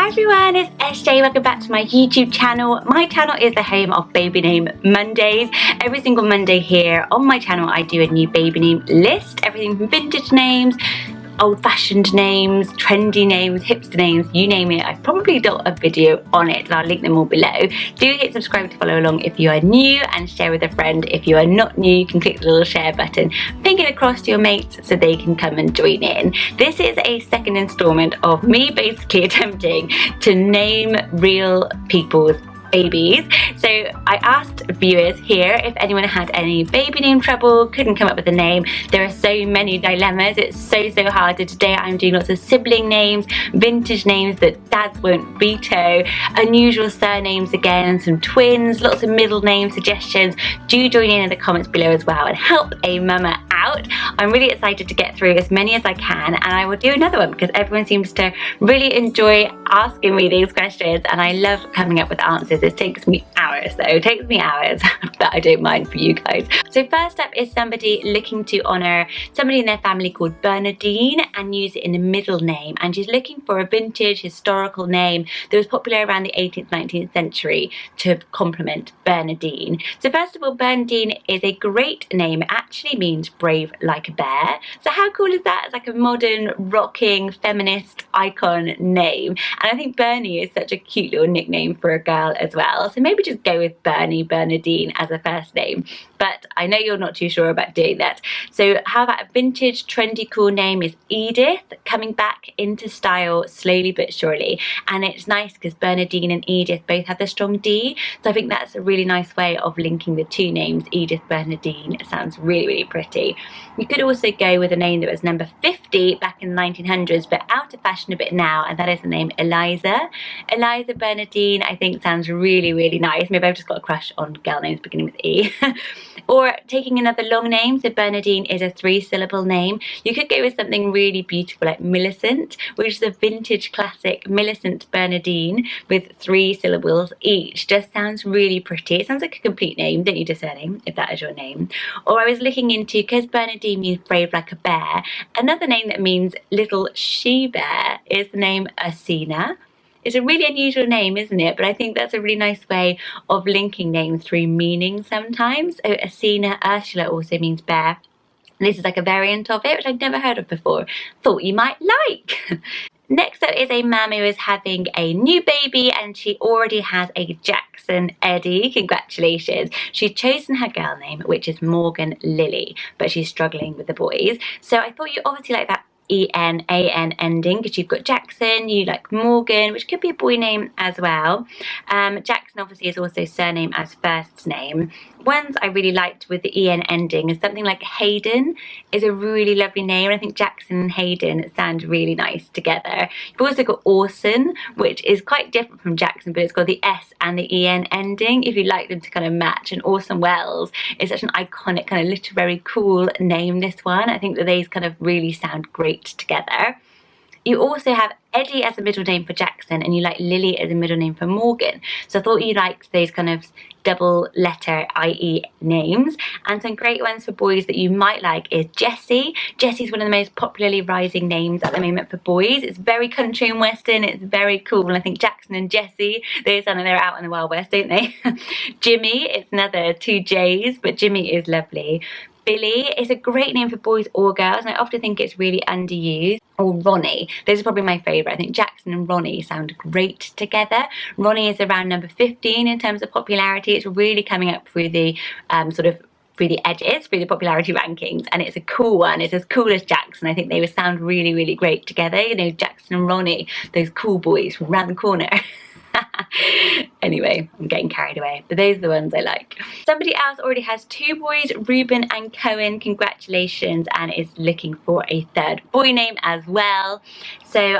Hi everyone, it's SJ. Welcome back to my YouTube channel. My channel is the home of Baby Name Mondays. Every single Monday here on my channel I do a new baby name list. Everything from vintage names, old-fashioned names, trendy names, hipster names, you name it. I've probably got a video on it and I'll link them all below. Do hit subscribe to follow along if you are new, and share with a friend. If you are not new, you can click the little share button, ping it across to your mates so they can come and join in. This is a second installment of me basically attempting to name real people's babies. So I asked viewers here if anyone had any baby name trouble, couldn't come up with a name. There are so many dilemmas, it's so hard. So today I'm doing lots of sibling names, vintage names that dads won't veto, unusual surnames again, some twins, lots of middle name suggestions. Do join in the comments below as well and help a mama out. I'm really excited to get through as many as I can, and I will do another one because everyone seems to really enjoy asking me these questions and I love coming up with answers. It takes me hours though, it takes me hours, but I don't mind for you guys. So first up is somebody looking to honour somebody in their family called Bernardin and use it in the middle name, and she's looking for a vintage historical name that was popular around the 18th, 19th century to complement Bernardin. So first of all, Bernardin is a great name. It actually means brave like a bear. So how cool is that? It's like a modern, rocking, feminist icon name. And I think Bernie is such a cute little nickname for a girl as well. So maybe just go with Bernardine as a first name. But I know you're not too sure about doing that. So how about a vintage, trendy, cool name is Edith, coming back into style slowly but surely. And it's nice because Bernardine and Edith both have the strong D. So I think that's a really nice way of linking the two names, Edith, Bernardine. It sounds really pretty. You could also go with a name that was number 50 back in the 1900s, but out of fashion a bit now, and that is the name Eliza. Eliza Bernardine, I think sounds really nice. Maybe I've just got a crush on girl names beginning with E. Or taking another long name, so Bernardine is a 3-syllable name. You could go with something really beautiful like Millicent, which is a vintage classic Millicent Bernardine with 3 syllables each. Just sounds really pretty. It sounds like a complete name, don't you, discerning, if that is your name. Or I was looking into, because Bernardine means brave like a bear, another name that means little she-bear is the name Asina. It's a really unusual name, isn't it? But I think that's a really nice way of linking names through meaning sometimes. So Asina, Ursula also means bear. And this is like a variant of it, which I'd never heard of before. Thought you might like. Next up is a mum who is having a new baby and she already has a Jackson Eddie. Congratulations. She's chosen her girl name, which is Morgan Lily, but she's struggling with the boys. So I thought you obviously like that E-N-A-N ending because you've got Jackson, you like Morgan, which could be a boy name as well. Jackson obviously is also surname as first name. Ones I really liked with the E-N ending is something like Hayden is a really lovely name. I think Jackson and Hayden sound really nice together. You've also got Orson, which is quite different from Jackson, but it's got the S and the E-N ending if you like them to kind of match. And Orson Welles is such an iconic kind of literary cool name, this one. I think that these kind of really sound great together. You also have Eddie as a middle name for Jackson and you like Lily as a middle name for Morgan. So I thought you liked those kind of double letter IE names. And some great ones for boys that you might like is Jesse. Jesse's one of the most popularly rising names at the moment for boys. It's very country and western, it's very cool. And I think Jackson and Jesse, they're out in the Wild West, don't they? Jimmy, it's another 2 J's, but Jimmy is lovely. Billy is a great name for boys or girls, and I often think it's really underused. Or Ronnie. Those are probably my favourite. I think Jackson and Ronnie sound great together. Ronnie is around number 15 in terms of popularity. It's really coming up through the through the edges, through the popularity rankings, and it's a cool one. It's as cool as Jackson. I think they would sound really great together. You know, Jackson and Ronnie, those cool boys from around the corner. Anyway, I'm getting carried away, but those are the ones I like. Somebody else already has 2 boys, Ruben and Cohen. Congratulations, and is looking for a 3rd boy name as well. So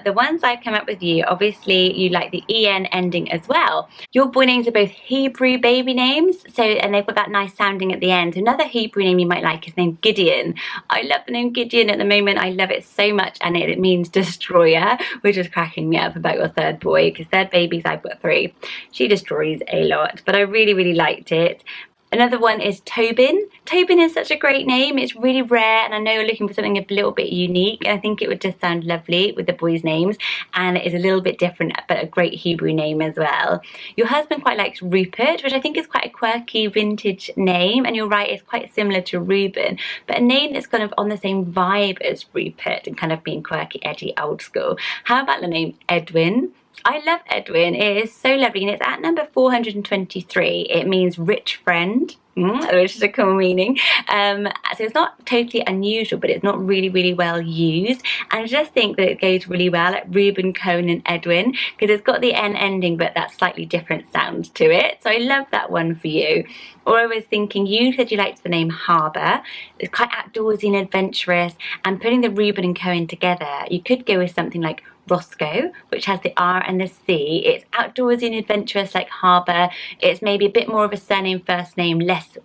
the ones I've come up with you, obviously you like the EN ending as well. Your boy names are both Hebrew baby names, and they've got that nice sounding at the end. Another Hebrew name you might like is named Gideon. I love the name Gideon at the moment. I love it so much, and it means destroyer, which is cracking me up about your 3rd boy, because 3rd babies I've got 3. She destroys a lot, but I really liked it. Another one is Tobin. Tobin is such a great name. It's really rare, and I know you're looking for something a little bit unique, and I think it would just sound lovely with the boys' names, and it is a little bit different, but a great Hebrew name as well. Your husband quite likes Rupert, which I think is quite a quirky vintage name, and you're right, it's quite similar to Reuben, but a name that's kind of on the same vibe as Rupert and kind of being quirky, edgy, old school. How about the name Edwin? I love Edwin. It is so lovely, and it's at number 423. It means rich friend, which is a cool meaning. So it's not totally unusual, but it's not really well used. And I just think that it goes really well at Reuben, Cohen and Edwin, because it's got the N ending, but that slightly different sound to it. So I love that one for you. Or I was thinking, you said you liked the name Harbour. It's quite outdoorsy and adventurous, and putting the Reuben and Cohen together, you could go with something like Roscoe, which has the R and the C. It's outdoorsy and adventurous like Harbour. It's maybe a bit more of a surname, first name, less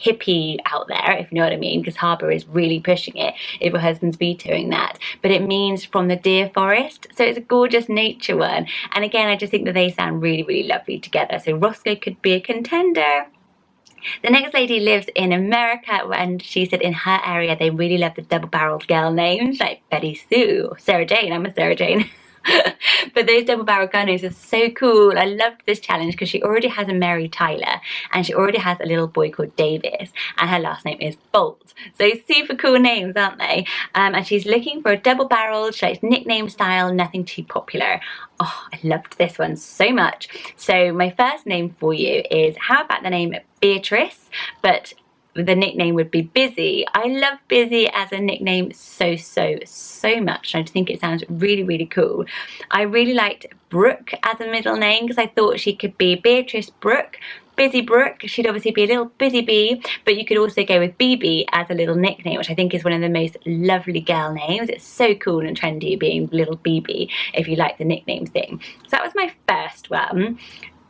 hippie out there, if you know what I mean, because Harbour is really pushing it if your husband's vetoing that. But it means from the deer forest, so it's a gorgeous nature one. And again, I just think that they sound really lovely together. So Roscoe could be a contender. The next lady lives in America, and she said in her area they really love the double-barreled girl names like Betty Sue or Sarah Jane. I'm a Sarah Jane. But those double-barreled girl names are so cool. I loved this challenge because she already has a Mary Tyler, and she already has a little boy called Davis, and her last name is Bolt. So super cool names, aren't they? And she's looking for a double-barreled, she likes nickname style, nothing too popular. Oh, I loved this one so much. So my first name for you is, how about the name Beatrice, but the nickname would be Busy. I love Busy as a nickname so much. I think it sounds really cool. I really liked Brooke as a middle name because I thought she could be Beatrice Brooke, Busy Brooke. She'd obviously be a little busy bee, but you could also go with BB as a little nickname, which I think is one of the most lovely girl names. It's so cool and trendy being little BB if you like the nickname thing. So that was my first one.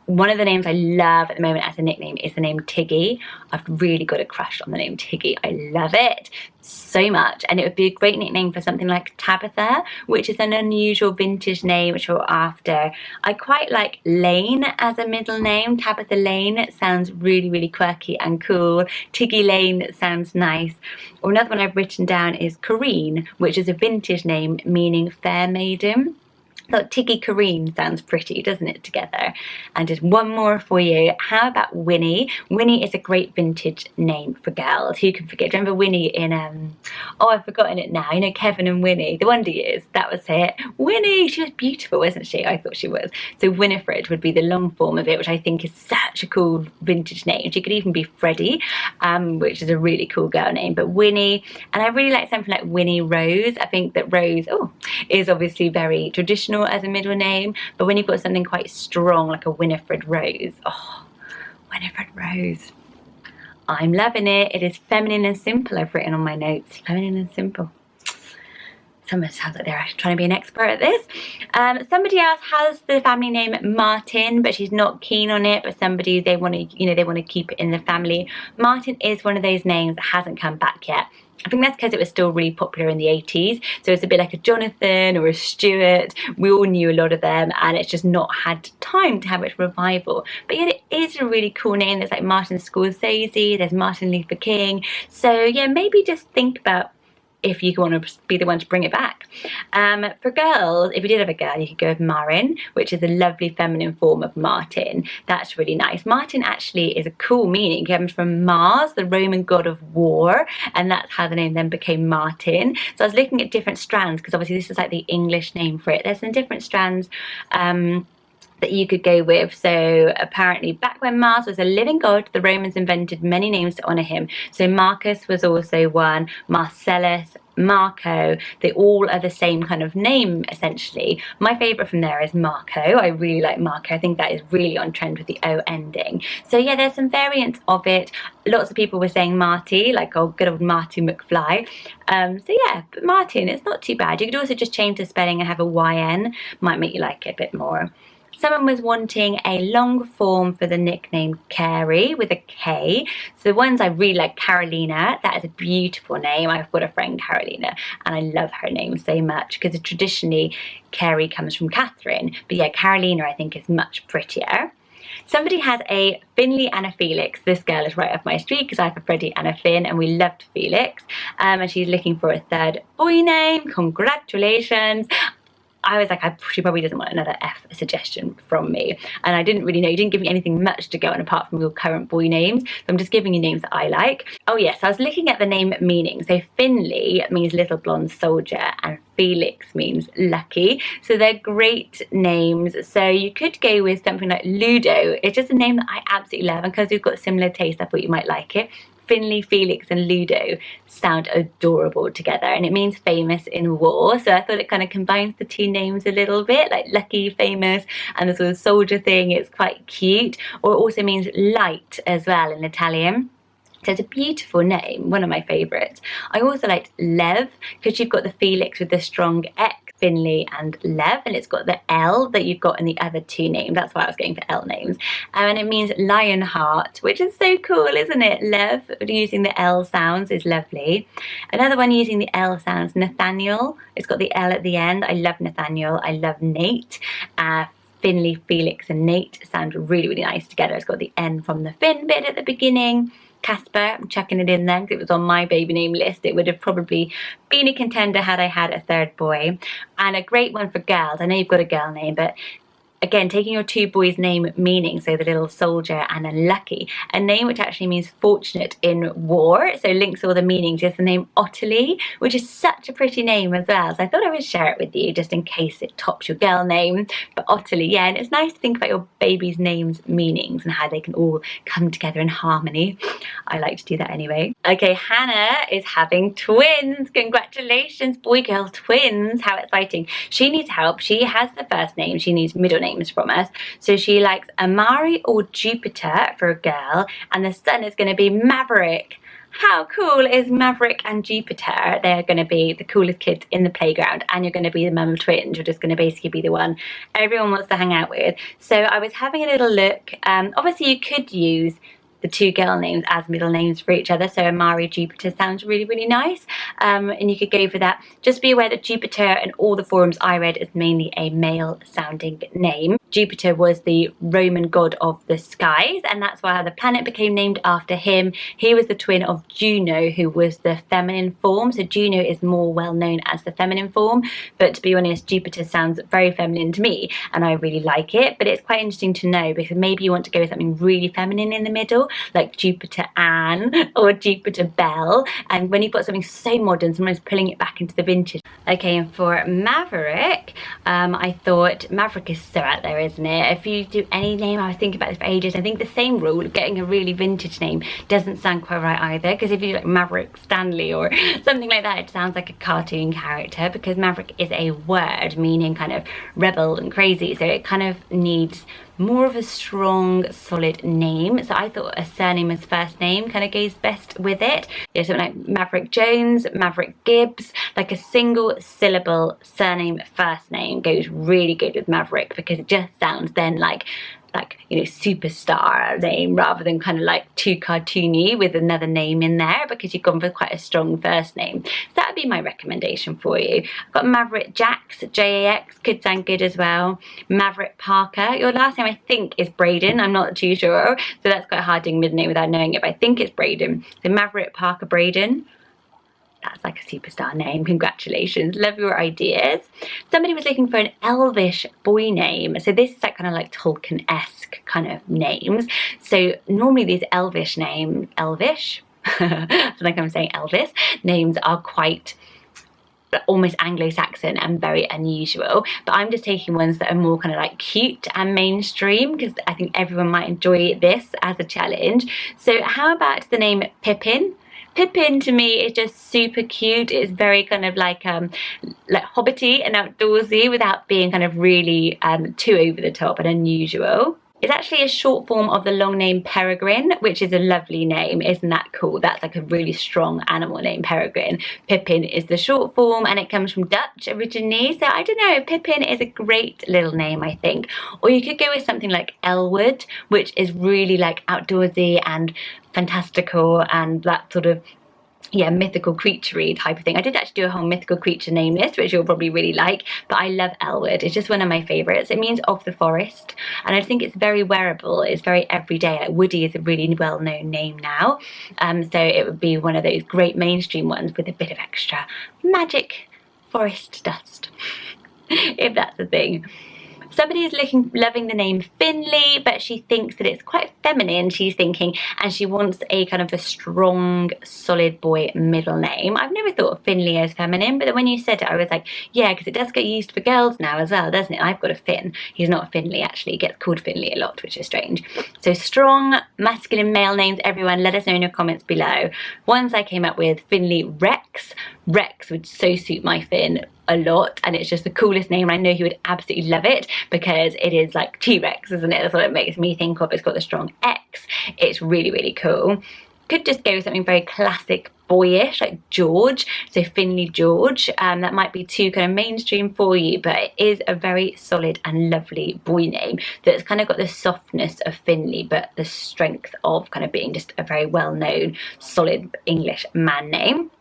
One of the names I love at the moment as a nickname is the name Tiggy. I've really got a crush on the name Tiggy. I love it so much, and it would be a great nickname for something like Tabitha, which is an unusual vintage name which we're after. I quite like Lane as a middle name. Tabitha Lane, it sounds really quirky and cool. Tiggy Lane sounds nice. Or another one I've written down is Corrine, which is a vintage name meaning fair maiden. So Tiggy Corrine sounds pretty, doesn't it, together? And just one more for you. How about Winnie? Winnie is a great vintage name for girls. Who can forget? Remember Winnie in, oh, I've forgotten it now. You know, Kevin and Winnie, the Wonder Years. That was it. Winnie, she was beautiful, wasn't she? I thought she was. So Winifred would be the long form of it, which I think is such a cool vintage name. She could even be Freddie, which is a really cool girl name. But Winnie, and I really like something like Winnie Rose. I think that Rose, is obviously very traditional as a middle name, but when you've got something quite strong like a Winifred Rose, Winifred Rose, I'm loving it. It is feminine and simple. I've written on my notes, feminine and simple. Someone sounds like they're trying to be an expert at this. Somebody else has the family name Martin, but she's not keen on it, but somebody they want to keep it in the family. Martin is one of those names that hasn't come back yet. I think that's because it was still really popular in the 80s. So it's a bit like a Jonathan or a Stuart. We all knew a lot of them, and it's just not had time to have much revival. But yet it is a really cool name. There's like Martin Scorsese, there's Martin Luther King. So yeah, maybe just think about if you want to be the one to bring it back. For girls, if you did have a girl, you could go with Marin, which is a lovely feminine form of Martin. That's really nice. Martin actually is a cool meaning. It comes from Mars, the Roman god of war, and that's how the name then became Martin. So I was looking at different strands, because obviously this is like the English name for it. There's some different strands that you could go with. So apparently back when Mars was a living god, the Romans invented many names to honour him. So Marcus was also one, Marcellus, Marco, they all are the same kind of name essentially. My favourite from there is Marco. I really like Marco. I think that is really on trend with the O ending. So yeah, there's some variants of it. Lots of people were saying Marty, like good old Marty McFly. So yeah, but Martin, it's not too bad. You could also just change the spelling and have a YN. Might make you like it a bit more. Someone was wanting a long form for the nickname Carey with a K. So the ones I really like, Carolina, that is a beautiful name. I've got a friend, Carolina, and I love her name so much because traditionally Carey comes from Catherine. But yeah, Carolina I think is much prettier. Somebody has a Finley and a Felix. This girl is right up my street because I have a Freddie and a Finn, and we loved Felix. And she's looking for a third boy name. Congratulations. I was like, she probably doesn't want another F suggestion from me. And I didn't really know, you didn't give me anything much to go on apart from your current boy names. So I'm just giving you names that I like. Oh yes, I was looking at the name meaning. So Finley means little blonde soldier and Felix means lucky. So they're great names. So you could go with something like Ludo. It's just a name that I absolutely love, and because we've got similar taste, I thought you might like it. Finley, Felix and Ludo sound adorable together, and it means famous in war, so I thought it kind of combines the two names a little bit, like lucky, famous, and the sort of soldier thing. It's quite cute. Or it also means light as well in Italian. So it's a beautiful name, one of my favourites. I also liked Lev because you've got the Felix with the strong X, Finley and Lev, and it's got the L that you've got in the other two names. That's why I was going for L names. And it means Lionheart, which is so cool, isn't it? Lev, using the L sounds, is lovely. Another one using the L sounds, Nathaniel. It's got the L at the end. I love Nathaniel. I love Nate. Finley, Felix and Nate sound really, really nice together. It's got the N from the Finn bit at the beginning. Casper, I'm chucking it in there because it was on my baby name list. It would have probably been a contender had I had a third boy. And a great one for girls. I know you've got a girl name, but again, taking your two boys' name meaning, so the little soldier and then lucky, a name which actually means fortunate in war, so links all the meanings, is the name Ottilie, which is such a pretty name as well. So I thought I would share it with you just in case it tops your girl name. But Ottilie, yeah, and it's nice to think about your baby's name's meanings and how they can all come together in harmony. I like to do that anyway. Okay, Hannah is having twins. Congratulations, boy-girl twins. How exciting. She needs help. She has the first name. She needs middle names from us. So she likes Amari or Jupiter for a girl, and the son is going to be Maverick. How cool is Maverick and Jupiter? They're going to be the coolest kids in the playground, and you're going to be the mum of twins. You're just going to basically be the one everyone wants to hang out with. So I was having a little look. Obviously you could use the two girl names as middle names for each other. So Amari Jupiter sounds really, really nice. And you could go for that. Just be aware that Jupiter in all the forums I read is mainly a male sounding name. Jupiter was the Roman god of the skies, and that's why the planet became named after him. He was the twin of Juno, who was the feminine form. So Juno is more well known as the feminine form, but to be honest, Jupiter sounds very feminine to me, and I really like it. But it's quite interesting to know, because maybe you want to go with something really feminine in the middle, like Jupiter Anne or Jupiter Belle, and when you've got something so modern, sometimes pulling it back into the vintage. Okay, and for Maverick, I thought Maverick is so out there, isn't it? If you do any name, I was thinking about this for ages. I think the same rule, getting a really vintage name doesn't sound quite right either, because if you do like Maverick Stanley or something like that, it sounds like a cartoon character, because Maverick is a word meaning kind of rebel and crazy, so it kind of needs more of a strong, solid name. So I thought a surname as first name kind of goes best with it. Yeah, something like Maverick Jones, Maverick Gibbs, like a single syllable surname first name goes really good with Maverick, because it just sounds then like, you know, superstar name, rather than kind of like too cartoony with another name in there, because you've gone for quite a strong first name. So that would be my recommendation for you. I've got Maverick Jax, J-A-X, could sound good as well. Maverick Parker. Your last name I think is Braden, I'm not too sure, so that's quite hard doing mid name without knowing it, but I think it's Braden. So Maverick Parker Braden. That's like a superstar name. Congratulations. Love your ideas. Somebody was looking for an Elvish boy name. So this is like kind of like Tolkien-esque kind of names. So normally these Elvish names, Elvish? I feel like I'm saying Elvis. Names are quite almost Anglo-Saxon and very unusual, but I'm just taking ones that are more kind of like cute and mainstream, because I think everyone might enjoy this as a challenge. So how about the name Pippin? Pippin to me is just super cute. It's very kind of like hobbity and outdoorsy without being kind of really too over the top and unusual. It's actually a short form of the long name Peregrine, which is a lovely name. Isn't that cool? That's like a really strong animal name, Peregrine. Pippin is the short form, and it comes from Dutch originally. So I don't know, Pippin is a great little name, I think. Or you could go with something like Elwood, which is really like outdoorsy and fantastical, and that sort of yeah, mythical creature-y type of thing. I did actually do a whole mythical creature name list, which you'll probably really like, but I love Elwood. It's just one of my favourites. It means of the forest, and I think it's very wearable. It's very everyday. Like Woody is a really well-known name now, so it would be one of those great mainstream ones with a bit of extra magic forest dust, if that's a thing. Somebody is loving the name Finley, but she thinks that it's quite feminine, she's thinking, and she wants a kind of a strong, solid boy middle name. I've never thought of Finley as feminine, but then when you said it, I was like, yeah, because it does get used for girls now as well, doesn't it? I've got a Finn. He's not a Finley, actually. He gets called Finley a lot, which is strange. So strong, masculine male names, everyone, let us know in your comments below. Ones I came up with, Finley Rex. Rex would so suit my Finn a lot, and it's just the coolest name. I know he would absolutely love it because it is like T-Rex, isn't it? That's what it makes me think of. It's got the strong X. It's really, really cool. Could just go with something very classic boyish, like George, so Finley George. That might be too kind of mainstream for you, but it is a very solid and lovely boy name that's kind of got the softness of Finley but the strength of kind of being just a very well-known solid English man name.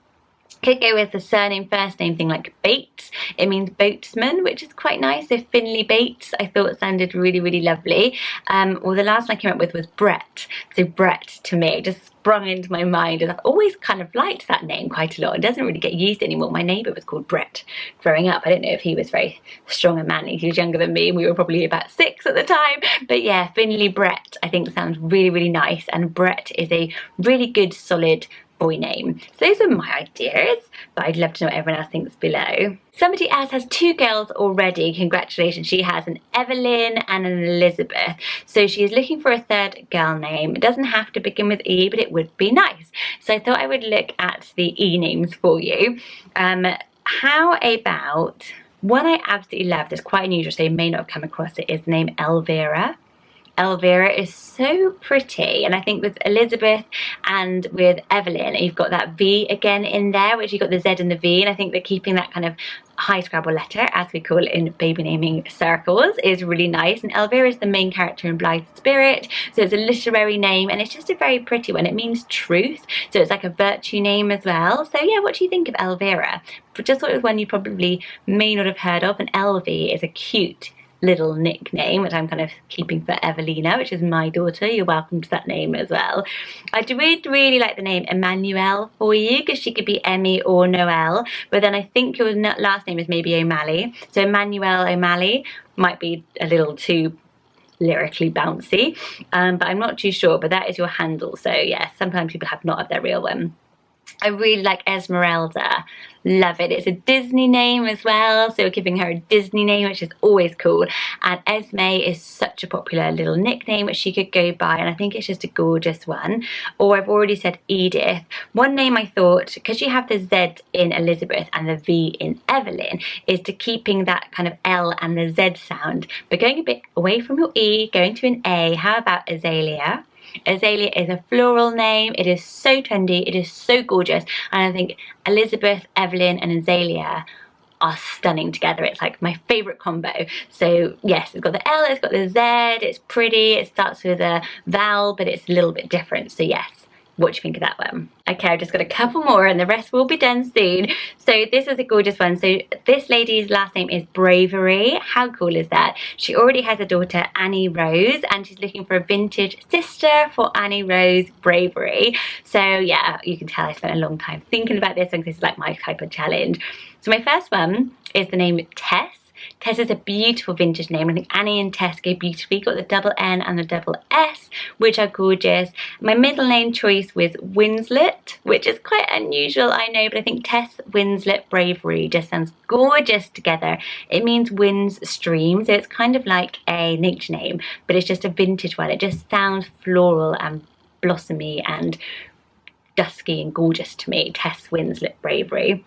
Could go with the surname first name thing like Bates. It means boatsman, which is quite nice. So Finley Bates, I thought sounded really, really lovely. Well, the last one I came up with was Brett. So Brett, to me, just sprung into my mind, and I've always kind of liked that name quite a lot. It doesn't really get used anymore. My neighbour was called Brett growing up. I don't know if he was very strong and manly. He was younger than me, and we were probably about 6 at the time. But yeah, Finley Brett, I think sounds really, really nice. And Brett is a really good, solid boy name. So those are my ideas, but I'd love to know what everyone else thinks below. Somebody else has 2 girls already. Congratulations. She has an Evelyn and an Elizabeth. So she is looking for a 3rd girl name. It doesn't have to begin with E, but it would be nice. So I thought I would look at the E names for you. How about one I absolutely love that's quite unusual, so you may not have come across it, is the name Elvira. Elvira is so pretty, and I think with Elizabeth and with Evelyn you've got that V again in there, which you've got the Z and the V, and I think that keeping that kind of high Scrabble letter, as we call it in baby naming circles, is really nice. And Elvira is the main character in Blithe Spirit, so it's a literary name, and it's just a very pretty one. It means truth, so it's like a virtue name as well. So yeah, what do you think of Elvira? Just thought it was one you probably may not have heard of, and Elvie is a cute little nickname, which I'm kind of keeping for Evelina, which is my daughter. You're welcome to that name as well. I would really like the name Emmanuel for you, because she could be Emmy or Noel, but then I think your last name is maybe O'Malley, so Emmanuel O'Malley might be a little too lyrically bouncy, but I'm not too sure. But that is your handle, so yeah, sometimes people have not have their real one. I really like Esmeralda. Love it. It's a Disney name as well, so we're giving her a Disney name, which is always cool. And Esme is such a popular little nickname which she could go by, and I think it's just a gorgeous one. Or I've already said Edith. One name I thought, because you have the Z in Elizabeth and the V in Evelyn, is to keeping that kind of L and the Z sound, but going a bit away from your E, going to an A. How about Azalea? Azalea is a floral name. It is so trendy, it is so gorgeous, and I think Elizabeth, Evelyn and Azalea are stunning together. It's like my favourite combo. So yes, it's got the L, it's got the Z, it's pretty, it starts with a vowel, but it's a little bit different. So yes, what do you think of that one? Okay, I've just got a couple more and the rest will be done soon. So this is a gorgeous one. So this lady's last name is Bravery. How cool is that? She already has a daughter, Annie Rose, and she's looking for a vintage sister for Annie Rose Bravery. So yeah, you can tell I spent a long time thinking about this one, because this is like my type of challenge. So my first one is the name Tess. Tess is a beautiful vintage name. I think Annie and Tess go beautifully. Got the double N and the double S, which are gorgeous. My middle name choice was Winslet, which is quite unusual, I know, but I think Tess Winslet Bravery just sounds gorgeous together. It means winds stream, so it's kind of like a nature name, but it's just a vintage one. It just sounds floral and blossomy and dusky and gorgeous to me. Tess Winslet Bravery.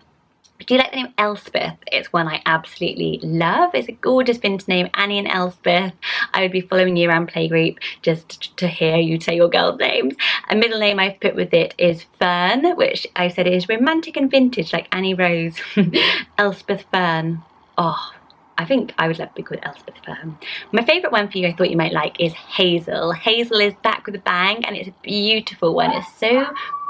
Do you like the name Elspeth? It's one I absolutely love. It's a gorgeous vintage name, Annie and Elspeth. I would be following you around playgroup just to hear you say your girls' names. A middle name I've put with it is Fern, which I said is romantic and vintage, like Annie Rose. Elspeth Fern. Oh, I think I would love to be called Elspeth Fern. My favourite one for you I thought you might like is Hazel. Hazel is back with a bang, and it's a beautiful one. It's so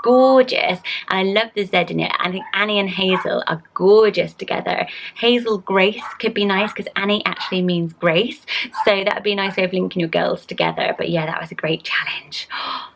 gorgeous, and I love the Z in it. I think Annie and Hazel are gorgeous together. Hazel Grace could be nice because Annie actually means grace, so that would be a nice way of linking your girls together. But yeah, that was a great challenge.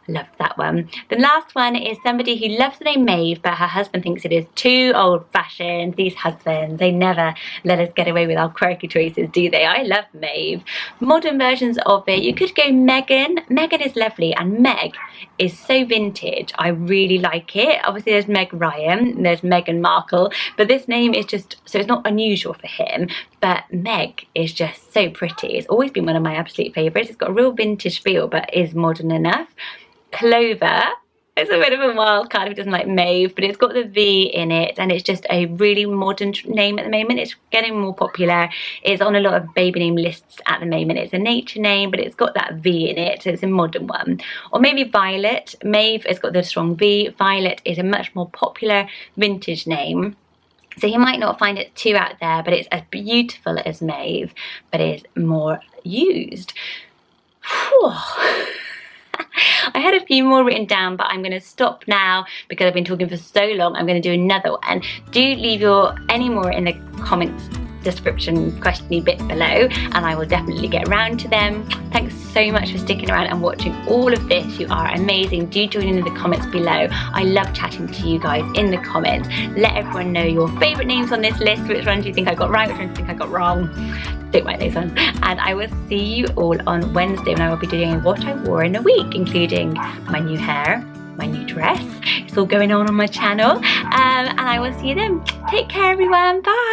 Loved that one. The last one is somebody who loves the name Maeve, but her husband thinks it is too old-fashioned. These husbands, they never let us get away with our quirky choices, do they? I love Maeve. Modern versions of it, you could go Megan. Megan is lovely, and Meg is so vintage. I really like it. Obviously there's Meg Ryan, there's Meghan Markle, but this name is just, so it's not unusual for him, but Meg is just so pretty. It's always been one of my absolute favourites. It's got a real vintage feel, but is modern enough. Clover, it's a bit of a wild card if it doesn't like Maeve, but it's got the V in it, and it's just a really modern name at the moment. It's getting more popular. It's on a lot of baby name lists at the moment. It's a nature name, but it's got that V in it, so it's a modern one. Or maybe Violet. Maeve has got the strong V. Violet is a much more popular vintage name. So you might not find it too out there, but it's as beautiful as Maeve, but is more used. Whew. I had a few more written down, but I'm going to stop now because I've been talking for so long. I'm going to do another one. Do leave any more in the comments description questiony bit below, and I will definitely get around to them. Thanks so much for sticking around and watching all of this. You are amazing. Do join in the comments below. I love chatting to you guys in the comments. Let everyone know your favourite names on this list. Which ones do you think I got right? Which ones do you think I got wrong? Don't like those ones. And I will see you all on Wednesday when I will be doing what I wore in a week, including my new hair, my new dress. It's all going on my channel. And I will see you then. Take care everyone. Bye.